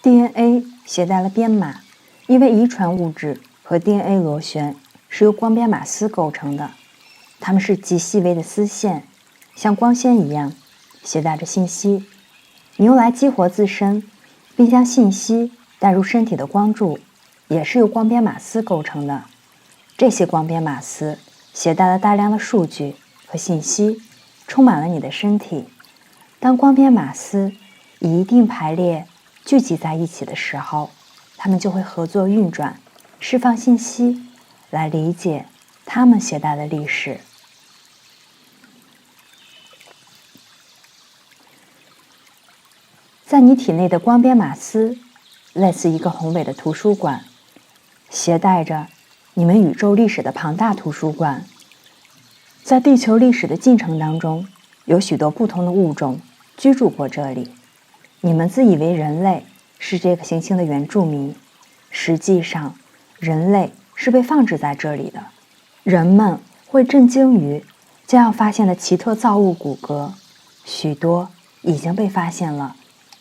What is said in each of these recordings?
DNA 携带了编码，因为遗传物质和 DNA 螺旋是由光编码丝构成的，它们是极细微的丝线，像光纤一样携带着信息。你用来激活自身，并将信息带入身体的光柱，也是由光编码丝构成的。这些光编码丝携带了大量的数据和信息，充满了你的身体。当光编码丝以一定排列聚集在一起的时候，它们就会合作运转，释放信息，来理解它们携带的历史。在你体内的光编码丝类似一个宏伟的图书馆，携带着你们宇宙历史的庞大图书馆。在地球历史的进程当中，有许多不同的物种居住过这里。你们自以为人类是这个行星的原住民，实际上人类是被放置在这里的。人们会震惊于将要发现的奇特造物骨骼，许多已经被发现了，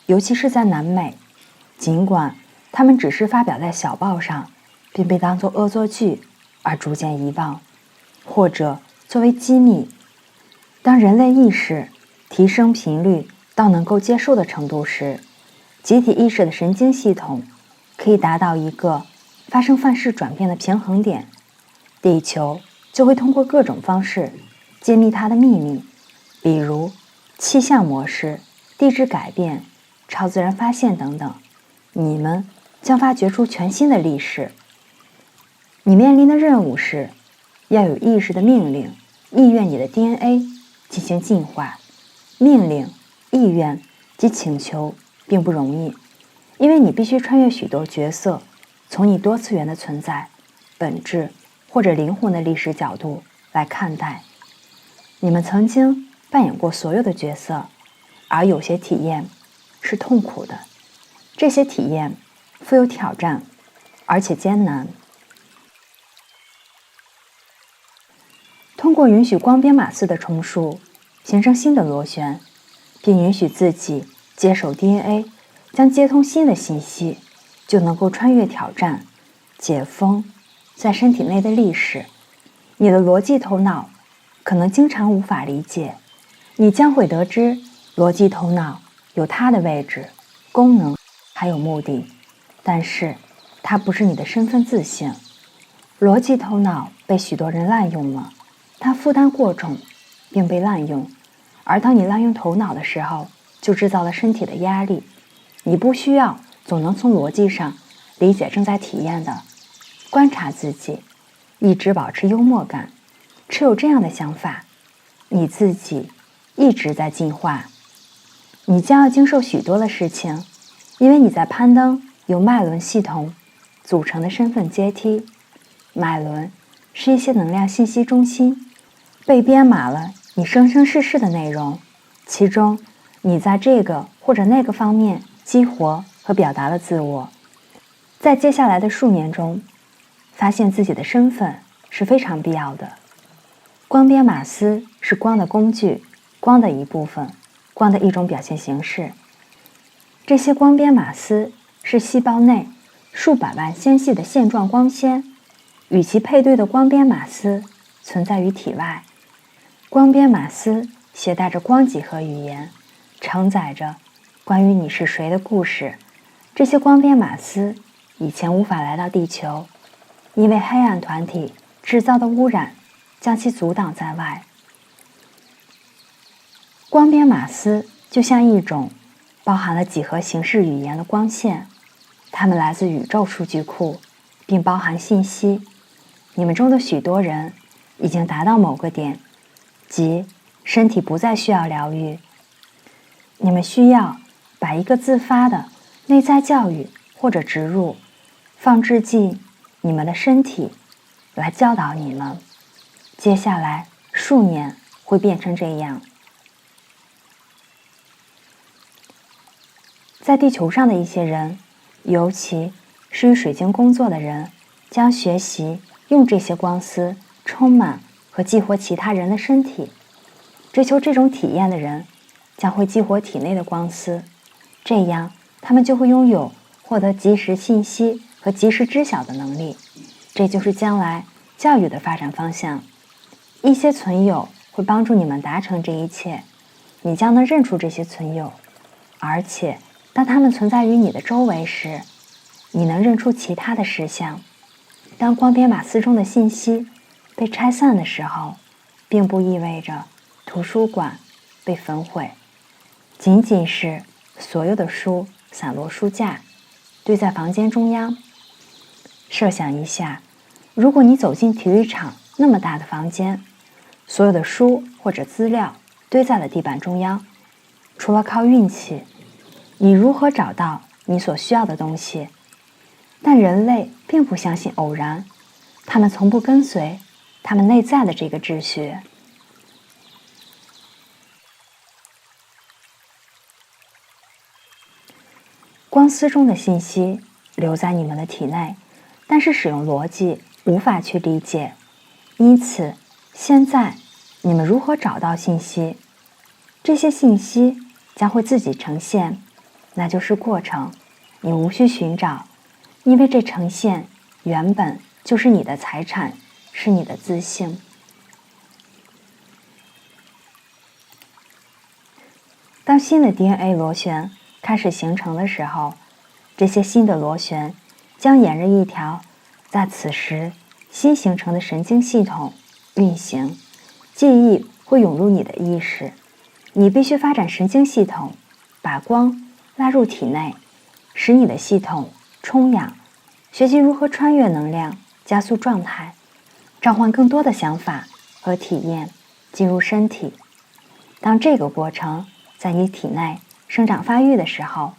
尤其是在南美，尽管它们只是发表在小报上，并被当作恶作剧而逐渐遗忘，或者作为机密。当人类意识提升频率到能够接受的程度时，集体意识的神经系统可以达到一个发生范式转变的平衡点，地球就会通过各种方式揭秘它的秘密，比如气象模式、地质改变、超自然发现等等。你们将发掘出全新的历史。你面临的任务是要有意识的命令、意愿你的 DNA 进行进化。命令、意愿及请求并不容易，因为你必须穿越许多角色，从你多次元的存在、本质或者灵魂的历史角度来看待。你们曾经扮演过所有的角色，而有些体验是痛苦的。这些体验富有挑战，而且艰难。通过允许光编码丝的重塑，形成新的螺旋，并允许自己接手 DNA， 将接通新的信息，就能够穿越挑战，解封在身体内的历史。你的逻辑头脑可能经常无法理解，你将会得知逻辑头脑有它的位置、功能还有目的，但是它不是你的身份自性。逻辑头脑被许多人滥用了，它负担过重并被滥用，而当你滥用头脑的时候，就制造了身体的压力。你不需要总能从逻辑上理解正在体验的，观察自己，一直保持幽默感，持有这样的想法，你自己一直在进化。你将要经受许多的事情，因为你在攀登由脉轮系统组成的身份阶梯。脉轮是一些能量信息中心，被编码了你生生世世的内容，其中你在这个或者那个方面激活和表达了自我。在接下来的数年中，发现自己的身份是非常必要的。光编码丝是光的工具，光的一部分，光的一种表现形式。这些光编码丝是细胞内数百万纤细的线状光纤，与其配对的光编码丝存在于体外。光编码丝携带着光几何语言，承载着关于你是谁的故事。这些光编码丝以前无法来到地球，因为黑暗团体制造的污染将其阻挡在外。光编码丝就像一种包含了几何形式语言的光线，它们来自宇宙数据库，并包含信息。你们中的许多人已经达到某个点，即身体不再需要疗愈。你们需要把一个自发的内在教育或者植入放置进你们的身体，来教导你们。接下来数年会变成这样。在地球上的一些人，尤其是与水晶工作的人，将学习用这些光丝充满和激活其他人的身体。追求这种体验的人将会激活体内的光丝，这样他们就会拥有获得及时信息和及时知晓的能力。这就是将来教育的发展方向。一些存有会帮助你们达成这一切，你将能认出这些存有，而且当它们存在于你的周围时，你能认出其他的事项。当光编码丝中的信息被拆散的时候，并不意味着图书馆被焚毁，仅仅是所有的书散落书架，堆在房间中央。设想一下，如果你走进体育场那么大的房间，所有的书或者资料堆在了地板中央，除了靠运气，你如何找到你所需要的东西？但人类并不相信偶然，他们从不跟随他们内在的这个秩序。光丝中的信息留在你们的体内，但是使用逻辑无法去理解。因此，现在你们如何找到信息？这些信息将会自己呈现，那就是过程。你无需寻找，因为这呈现原本就是你的财产，是你的自信。当新的 DNA 螺旋开始形成的时候，这些新的螺旋将沿着一条在此时新形成的神经系统运行，记忆会涌入你的意识。你必须发展神经系统，把光拉入体内，使你的系统充氧，学习如何穿越能量，加速状态，召唤更多的想法和体验进入身体。当这个过程在你体内生长发育的时候，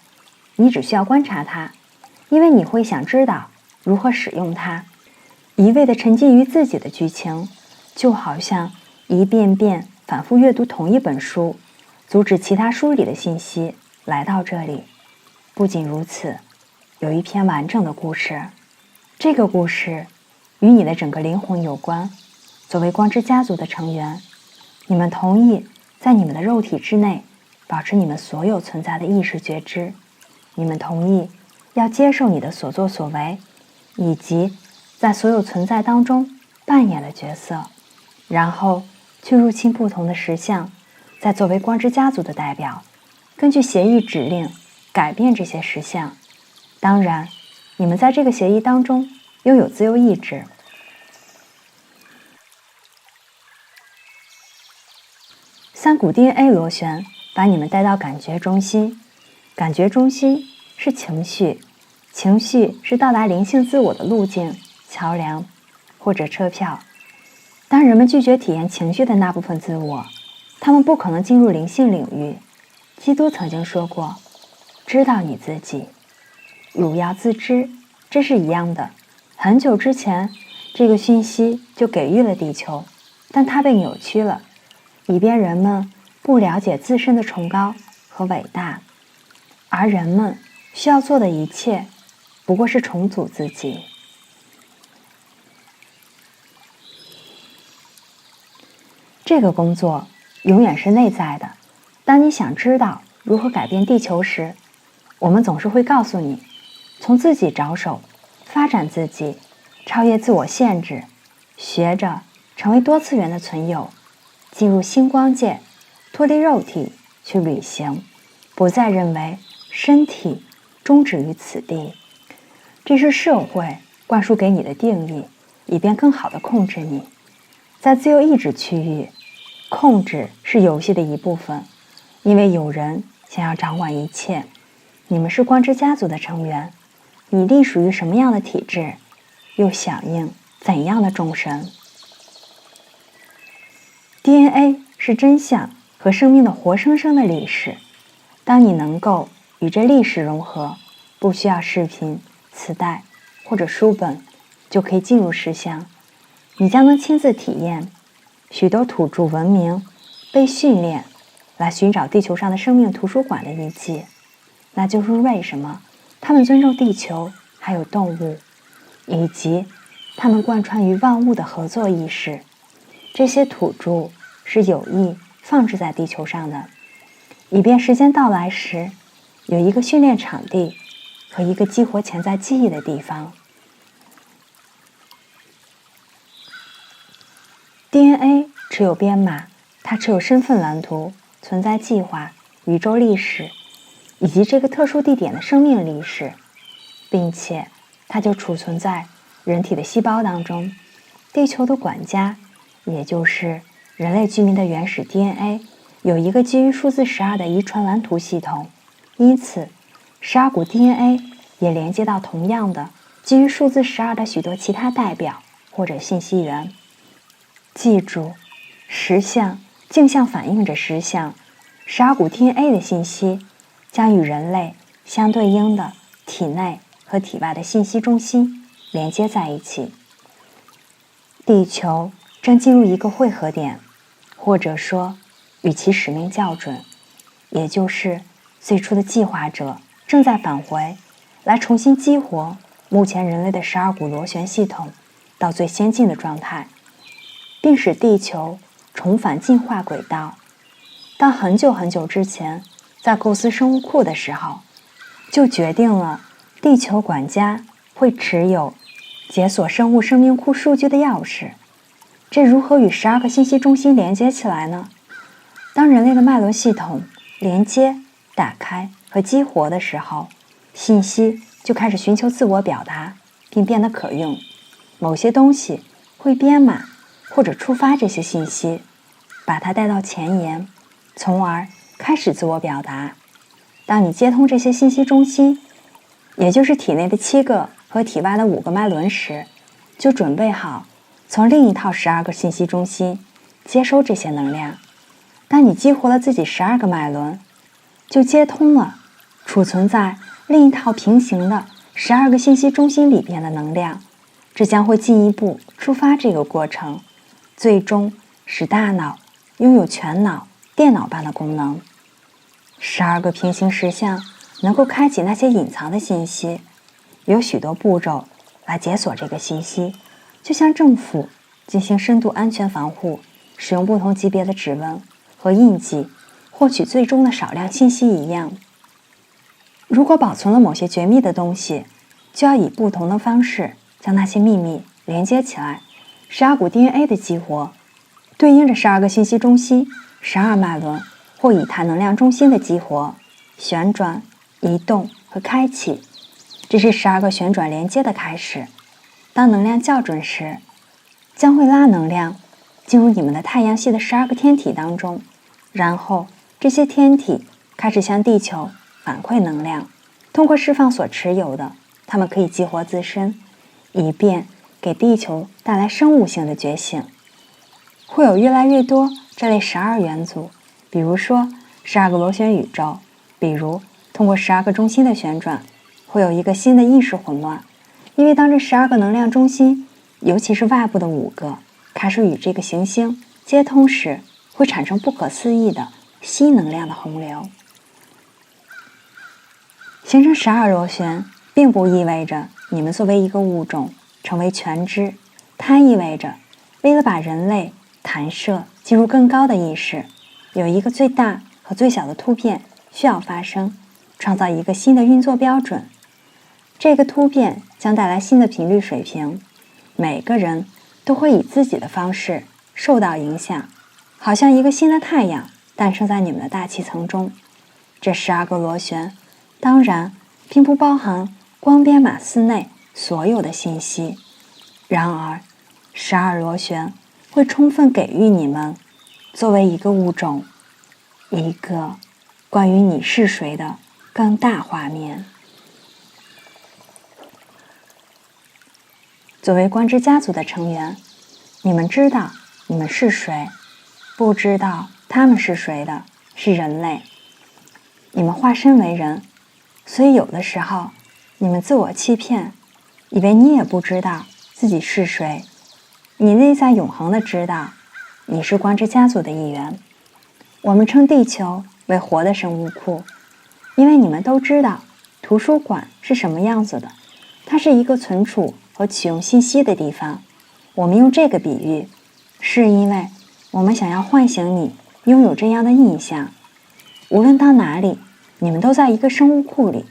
你只需要观察它，因为你会想知道如何使用它。一味地沉浸于自己的剧情，就好像一遍遍反复阅读同一本书，阻止其他书里的信息来到这里。不仅如此，有一篇完整的故事，这个故事与你的整个灵魂有关。作为光之家族的成员，你们同意在你们的肉体之内保持你们所有存在的意识觉知。你们同意要接受你的所作所为，以及在所有存在当中扮演的角色，然后去入侵不同的实相，再作为光之家族的代表，根据协议指令改变这些实相。当然，你们在这个协议当中拥有自由意志。三股 DNA 螺旋把你们带到感觉中心，感觉中心是情绪，情绪是到达灵性自我的路径、桥梁或者车票。当人们拒绝体验情绪的那部分自我，他们不可能进入灵性领域。基督曾经说过，知道你自己，汝要自知，这是一样的。很久之前，这个讯息就给予了地球，但它被扭曲了，以便人们不了解自身的崇高和伟大。而人们需要做的一切，不过是重组自己。这个工作永远是内在的。当你想知道如何改变地球时，我们总是会告诉你，从自己着手，发展自己，超越自我限制，学着成为多次元的存有，进入星光界，脱离肉体去旅行，不再认为身体终止于此地。这是社会灌输给你的定义，以便更好地控制你。在自由意志区域，控制是游戏的一部分，因为有人想要掌管一切。你们是光之家族的成员，你隶属于什么样的体制，又响应怎样的众神。 DNA 是真相和生命的活生生的历史。当你能够与这历史融合，不需要视频、磁带或者书本，就可以进入实相。你将能亲自体验许多土著文明被训练来寻找地球上的生命图书馆的遗迹。那就是为什么他们尊重地球还有动物，以及他们贯穿于万物的合作意识。这些土著是有意放置在地球上的，以便时间到来时有一个训练场地和一个激活潜在记忆的地方。DNA 持有编码，它持有身份蓝图、存在计划、宇宙历史，以及这个特殊地点的生命历史，并且它就储存在人体的细胞当中。地球的管家，也就是人类居民的原始 DNA， 有一个基于数字12的遗传蓝图系统，因此12股 DNA 也连接到同样的基于数字12的许多其他代表或者信息源。记住，实相镜像反映着实相，12股 DNA 的信息将与人类相对应的体内和体外的信息中心连接在一起。地球正进入一个汇合点，或者说与其使命校准，也就是最初的计划者正在返回，来重新激活目前人类的12股螺旋系统到最先进的状态，并使地球重返进化轨道。当很久很久之前在构思生物库的时候，就决定了地球管家会持有解锁生物生命库数据的钥匙。这如何与12个信息中心连接起来呢？当人类的脉轮系统连接、打开和激活的时候，信息就开始寻求自我表达，并变得可用。某些东西会编码或者触发这些信息，把它带到前沿，从而开始自我表达。当你接通这些信息中心，也就是体内的7个和体外的5个脉轮时，就准备好从另一套12个信息中心接收这些能量。当你激活了自己12个脉轮，就接通了储存在另一套平行的12个信息中心里边的能量，这将会进一步触发这个过程，最终使大脑拥有全脑、电脑般的功能。12个平行实相能够开启那些隐藏的信息，有许多步骤来解锁这个信息，就像政府进行深度安全防护，使用不同级别的指纹和印记获取最终的少量信息一样。如果保存了某些绝密的东西，就要以不同的方式将那些秘密连接起来。12股 DNA 的激活对应着12个信息中心、12脉轮或以太能量中心的激活、旋转、移动和开启，这是12个旋转连接的开始。当能量校准时，将会拉能量进入你们的太阳系的12个天体当中，然后这些天体开始向地球反馈能量，通过释放所持有的，它们可以激活自身，以便给地球带来生物性的觉醒。会有越来越多这类12元组，比如说12个螺旋宇宙，比如通过12个中心的旋转，会有一个新的意识混乱。因为当这12个能量中心，尤其是外部的5个，开始与这个行星接通时，会产生不可思议的新能量的洪流。形成12螺旋，并不意味着你们作为一个物种成为全知，它意味着为了把人类弹射进入更高的意识，有一个最大和最小的突变需要发生，创造一个新的运作标准。这个突变将带来新的频率水平，每个人都会以自己的方式受到影响，好像一个新的太阳诞生在你们的大气层中。这12个螺旋当然并不包含光编码丝内所有的信息，然而12螺旋会充分给予你们作为一个物种一个关于你是谁的更大画面。作为光之家族的成员，你们知道你们是谁，不知道他们是谁的是人类。你们化身为人，所以有的时候你们自我欺骗，以为你也不知道自己是谁。你内在永恒的知道你是光之家族的一员。我们称地球为活的生物库，因为你们都知道图书馆是什么样子的，它是一个存储和启用信息的地方。我们用这个比喻，是因为我们想要唤醒你拥有这样的印象。无论到哪里，你们都在一个生物库里，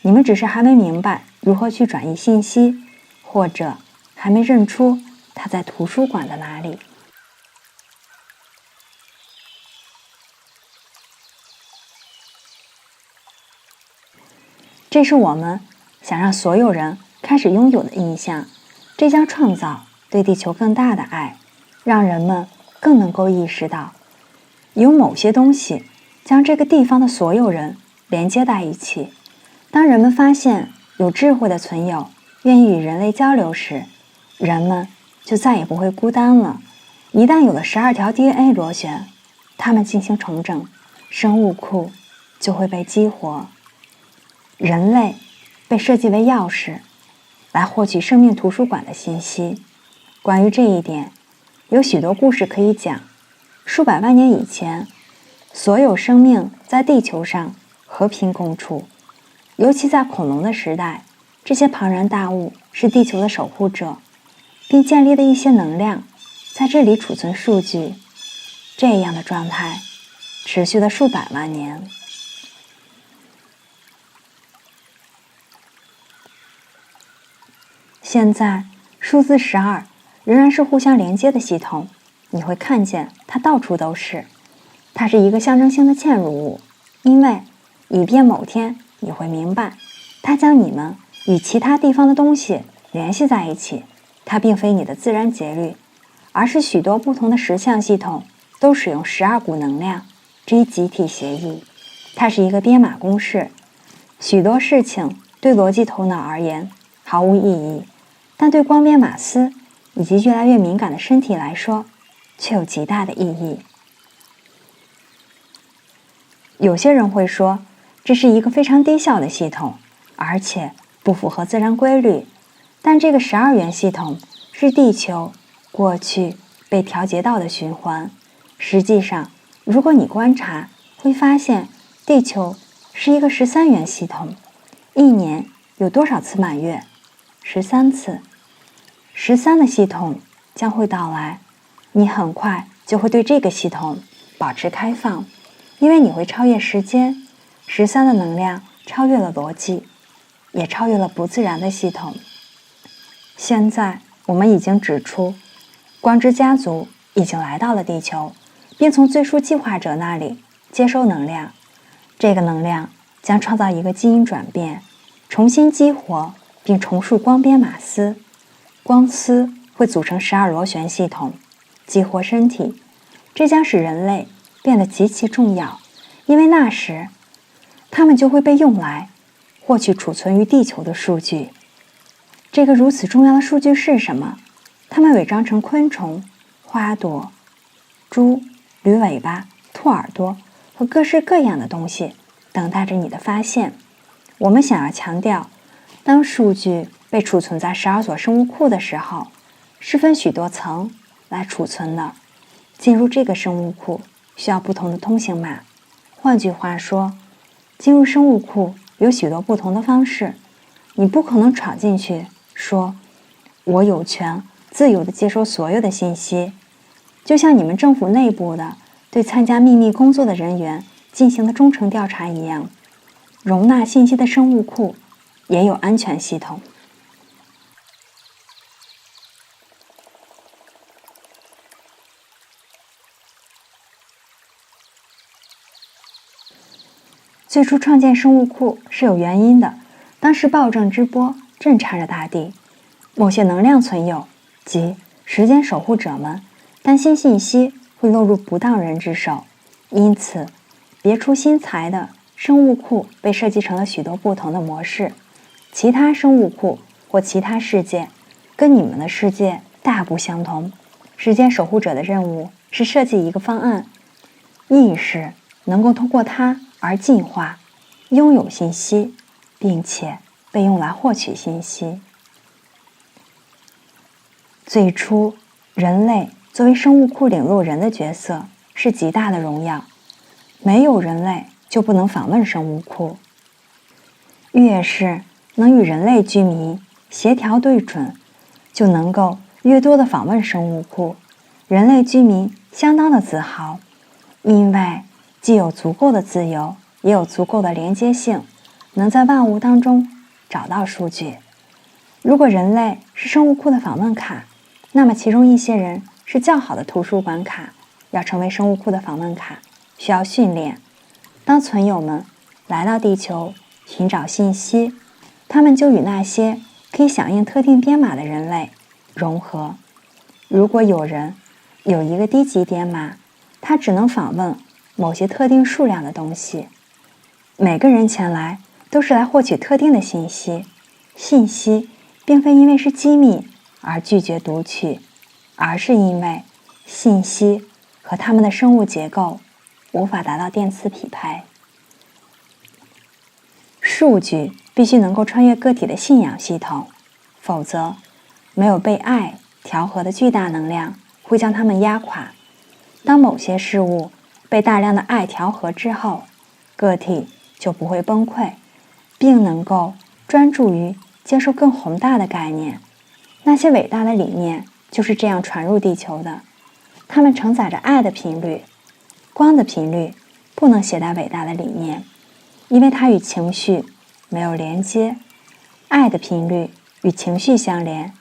你们只是还没明白如何去转移信息，或者还没认出它在图书馆的哪里。这是我们想让所有人开始拥有的印象，这将创造对地球更大的爱，让人们更能够意识到，有某些东西将这个地方的所有人连接在一起。当人们发现有智慧的存有愿意与人类交流时，人们就再也不会孤单了。一旦有了12条 DNA 螺旋，它们进行重整，生物库就会被激活。人类被设计为钥匙，来获取生命图书馆的信息。关于这一点，有许多故事可以讲。数百万年以前，所有生命在地球上和平共处，尤其在恐龙的时代，这些庞然大物是地球的守护者，并建立了一些能量，在这里储存数据。这样的状态持续了数百万年。现在，数字12仍然是互相连接的系统，你会看见它到处都是。它是一个象征性的嵌入物，因为以便某天你会明白，它将你们与其他地方的东西联系在一起。它并非你的自然节律，而是许多不同的实相系统都使用12股能量这一集体协议。它是一个编码公式，许多事情对逻辑头脑而言毫无意义，但对光编码丝以及越来越敏感的身体来说，却有极大的意义。有些人会说，这是一个非常低效的系统，而且不符合自然规律。但这个12元系统是地球过去被调节到的循环。实际上，如果你观察，会发现地球是一个13元系统。一年有多少次满月？13次。13的系统将会到来，你很快就会对这个系统保持开放，因为你会超越时间。13的能量超越了逻辑，也超越了不自然的系统。现在我们已经指出，光之家族已经来到了地球，并从最初计划者那里接收能量。这个能量将创造一个基因转变，重新激活并重塑光编码丝。光丝会组成12螺旋系统，激活身体。这将使人类变得极其重要，因为那时它们就会被用来获取储存于地球的数据。这个如此重要的数据是什么？它们伪装成昆虫、花朵、猪、驴尾巴、兔耳朵和各式各样的东西，等待着你的发现。我们想要强调，当数据被储存在12所生物库的时候，是分许多层来储存的。进入这个生物库需要不同的通行码。换句话说，进入生物库有许多不同的方式。你不可能闯进去说，我有权自由地接收所有的信息，就像你们政府内部的对参加秘密工作的人员进行的忠诚调查一样。容纳信息的生物库也有安全系统。最初创建生物库是有原因的，当时暴政之波震颤着大地，某些能量存有即时间守护者们担心信息会落入不当人之手，因此别出心裁的生物库被设计成了许多不同的模式。其他生物库或其他世界跟你们的世界大不相同。时间守护者的任务是设计一个方案，意识能够通过它而进化，拥有信息，并且被用来获取信息。最初，人类作为生物库领路人的角色是极大的荣耀，没有人类就不能访问生物库。越是能与人类居民协调对准，就能够越多的访问生物库。人类居民相当的自豪，因为既有足够的自由，也有足够的连接性，能在万物当中找到数据。如果人类是生物库的访问卡，那么其中一些人是较好的图书馆卡。要成为生物库的访问卡，需要训练。当存友们来到地球寻找信息，他们就与那些可以响应特定编码的人类融合。如果有人有一个低级编码，他只能访问某些特定数量的东西。每个人前来都是来获取特定的信息，信息并非因为是机密而拒绝读取，而是因为信息和它们的生物结构无法达到电磁匹配。数据必须能够穿越个体的信仰系统，否则没有被爱调和的巨大能量会将它们压垮。当某些事物被大量的爱调和之后，个体就不会崩溃，并能够专注于接受更宏大的概念。那些伟大的理念就是这样传入地球的，它们承载着爱的频率。光的频率不能携带伟大的理念，因为它与情绪没有连接。爱的频率与情绪相连。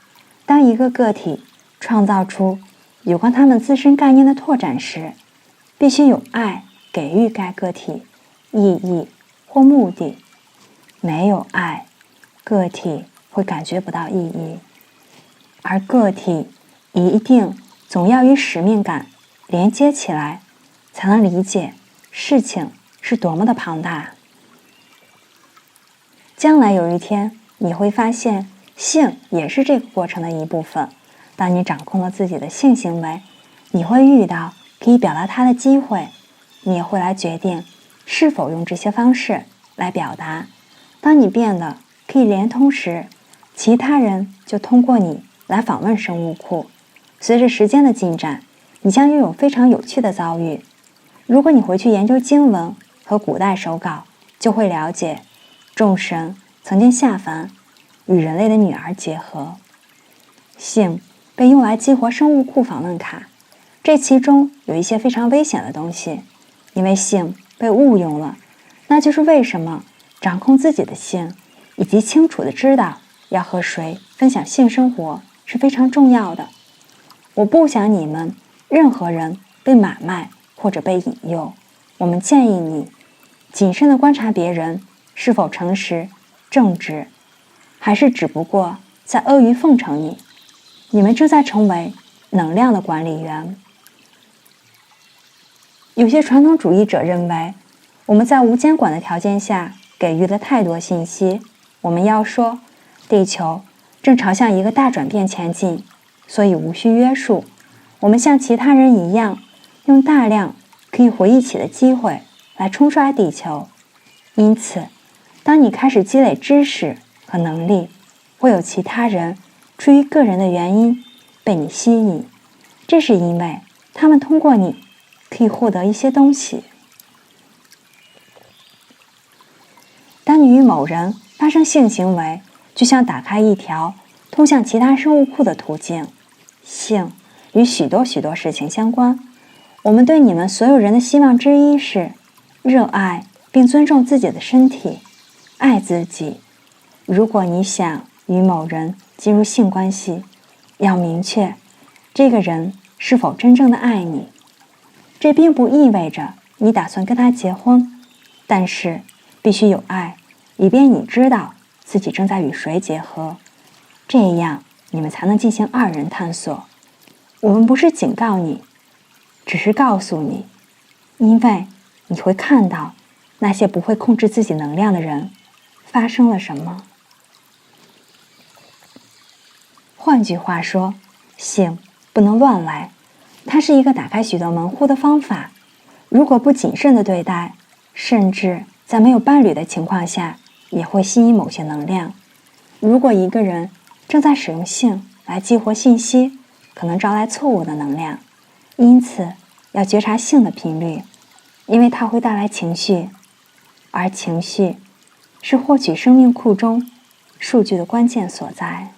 当一个个体创造出有关他们自身概念的拓展时，必须有爱给予该个体意义或目的。没有爱，个体会感觉不到意义，而个体一定总要与使命感连接起来，才能理解事情是多么的庞大。将来有一天，你会发现性也是这个过程的一部分。当你掌控了自己的性行为，你会遇到可以表达它的机会，你也会来决定是否用这些方式来表达。当你变得可以连通时，其他人就通过你来访问生物库。随着时间的进展，你将拥有非常有趣的遭遇。如果你回去研究经文和古代手稿，就会了解众神曾经下凡与人类的女儿结合。性被用来激活生物库访问卡，这其中有一些非常危险的东西，因为性被误用了。那就是为什么掌控自己的性，以及清楚地知道要和谁分享性生活是非常重要的。我不想你们任何人被买卖或者被引诱。我们建议你谨慎地观察别人是否诚实、正直，还是只不过在阿谀奉承你。你们正在成为能量的管理员。有些传统主义者认为，我们在无监管的条件下给予了太多信息。我们要说，地球正朝向一个大转变前进，所以无需约束。我们像其他人一样，用大量可以回忆起的机会来冲刷地球。因此，当你开始积累知识和能力，会有其他人出于个人的原因被你吸引，这是因为他们通过你可以获得一些东西。当你与某人发生性行为，就像打开一条通向其他生物库的途径。性与许多事情相关。我们对你们所有人的希望之一是热爱并尊重自己的身体，爱自己。如果你想与某人进入性关系，要明确这个人是否真正的爱你。这并不意味着你打算跟他结婚，但是必须有爱，以便你知道自己正在与谁结合，这样你们才能进行二人探索。我们不是警告你，只是告诉你，因为你会看到那些不会控制自己能量的人发生了什么。换句话说，性不能乱来，它是一个打开许多门户的方法。如果不谨慎地对待，甚至在没有伴侣的情况下，也会吸引某些能量。如果一个人正在使用性来激活信息，可能招来错误的能量。因此，要觉察性的频率，因为它会带来情绪，而情绪是获取生命库中数据的关键所在。